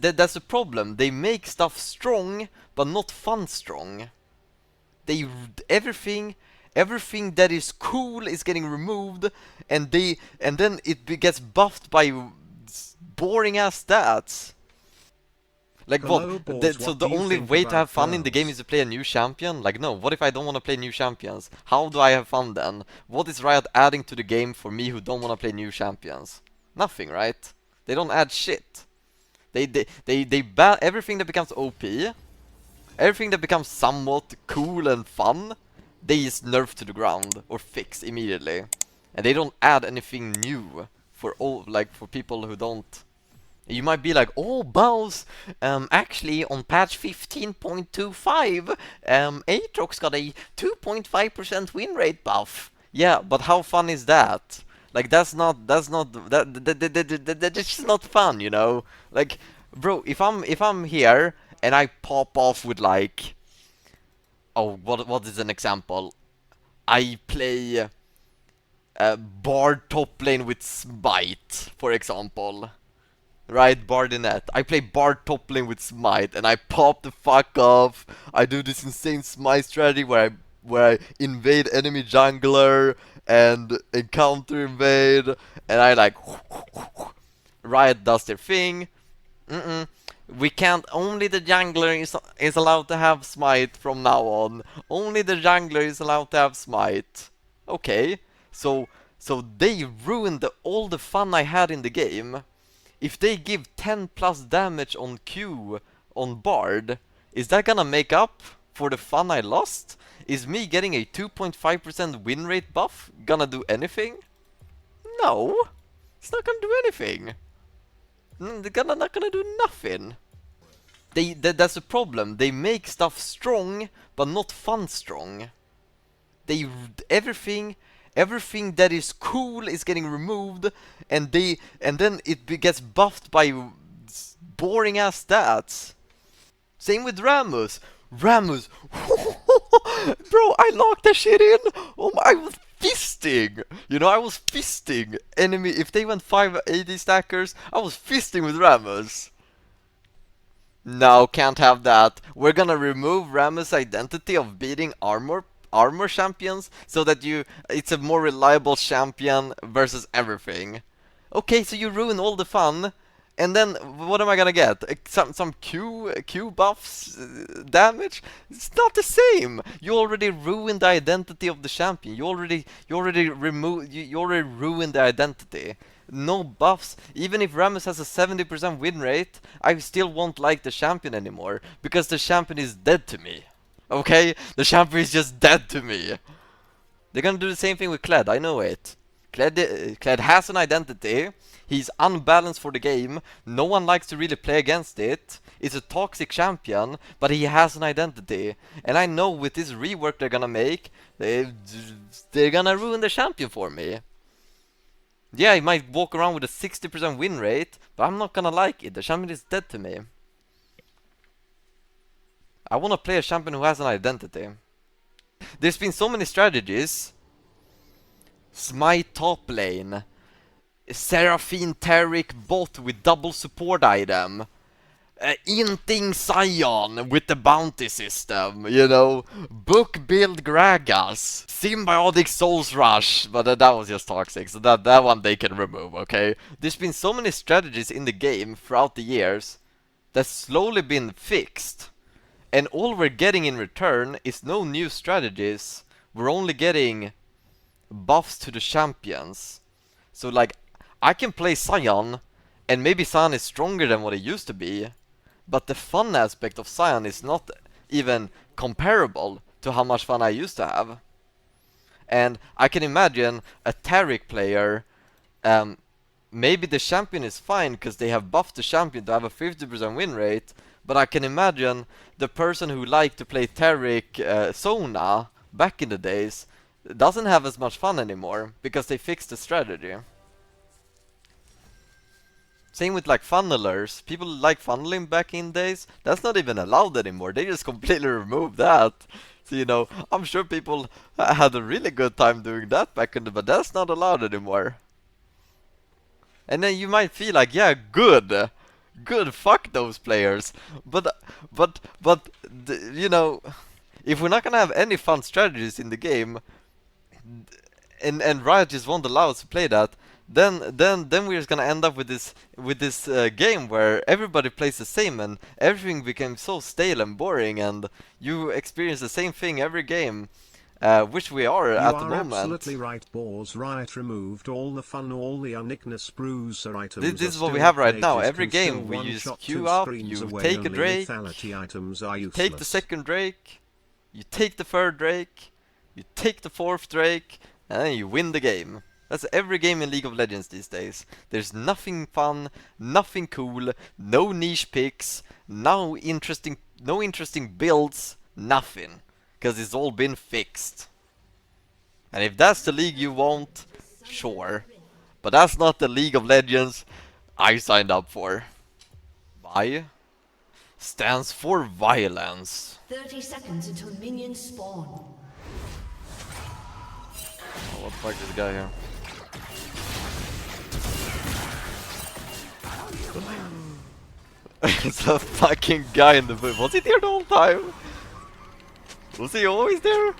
That's the problem. They make stuff strong, but not fun strong. They everything that is cool is getting removed, and then gets buffed by boring ass stats. Like what? Hello, Baus. So What the do you only think way to have about fun in the game Baus? is to play a new champion? Like no, what if I don't want to play new champions? How do I have fun then? What is Riot adding to the game for me who don't want to play new champions? Nothing, right? They don't add shit. They ban everything that becomes OP, everything that becomes somewhat cool and fun, they just nerf to the ground or fix immediately. And they don't add anything new for all, like for people who don't. You might be like, oh, Baus, actually on patch 15.25, Aatrox got a 2.5% win rate buff. Yeah, but how fun is that? Like, that's just not fun, you know? Like, bro, if I'm here and I pop off with like, oh, what is an example? I play Bard top lane with Smite, for example. Right, Bardinet. I play Bard top lane with Smite, and I pop the fuck off. I do this insane Smite strategy where I invade enemy jungler and counter invade, and I like Riot does their thing. Mm-mm. We can't. Only the jungler is allowed to have Smite from now on. Only the jungler is allowed to have Smite. Okay, so they ruined all the fun I had in the game. If they give 10 plus damage on Q on Bard, is that gonna make up for the fun I lost? Is me getting a 2.5% win rate buff gonna do anything? No, it's not gonna do anything. They're not gonna do nothing. That's the problem. They make stuff strong, but not fun strong. They everything that is cool is getting removed, and then gets buffed by boring ass stats. Same with Ramus. Ramus, bro, I locked that shit in. Oh my, I was fisting. You know, I was fisting enemy. If they went 5 AD stackers, I was fisting with Ramus. No, can't have that. We're gonna remove Ramus' identity of beating armor champions so that it's a more reliable champion versus everything. Okay, so you ruin all the fun, and then what am I gonna get? Some Q buffs damage? It's not the same. You already ruined the identity of the champion. You already ruined the identity. No buffs. Even if Rammus has a 70% win rate, I still won't like the champion anymore because the champion is dead to me. Okay? The champion is just dead to me. They're gonna do the same thing with Kled, I know it. Kled has an identity, he's unbalanced for the game, no one likes to really play against it, it's a toxic champion, but he has an identity. And I know with this rework they're gonna make, they're gonna ruin the champion for me. Yeah, he might walk around with a 60% win rate, but I'm not gonna like it, the champion is dead to me. I wanna play a champion who has an identity. There's been so many strategies. Smite top lane, Seraphine Taric bot with double support item, Inting Scion with the bounty system, you know, book build Gragas, Symbiotic Souls Rush, but that was just toxic, so that one they can remove, okay? There's been so many strategies in the game throughout the years that's slowly been fixed, and all we're getting in return is no new strategies. We're only getting buffs to the champions. So like, I can play Scion, and maybe Scion is stronger than what it used to be, but the fun aspect of Scion is not even comparable to how much fun I used to have. And I can imagine a Taric player, maybe the champion is fine because they have buffed the champion to have a 50% win rate, but I can imagine the person who liked to play Taric Sona back in the days doesn't have as much fun anymore because they fixed the strategy. Same with like funnelers. People like funneling back in days. That's not even allowed anymore. They just completely removed that. So, you know, I'm sure people had a really good time doing that back in the, but that's not allowed anymore. And then you might feel like, yeah, good. Good, fuck those players. You know, if we're not gonna have any fun strategies in the game, and Riot just won't allow us to play that, then we're just gonna end up with this game where everybody plays the same and everything becomes so stale and boring, and you experience the same thing every game, which we are You at the are moment. absolutely right, Baus. Riot removed all the fun, all the uniqueness bruiser items. This is what we have right now. Every game we just queue up, you take a Drake, items are you useless. take the second Drake, you take the third Drake, you take the fourth Drake, and then you win the game. That's every game in League of Legends these days. There's nothing fun, nothing cool, no niche picks, no interesting builds, nothing. Because it's all been fixed. And if that's the league you want, sure. But that's not the League of Legends I signed up for. Vi stands for violence. 30 seconds until minions spawn. Oh, what the fuck is this guy here? It's a fucking guy in the booth. Was he there the whole time? Was he always there?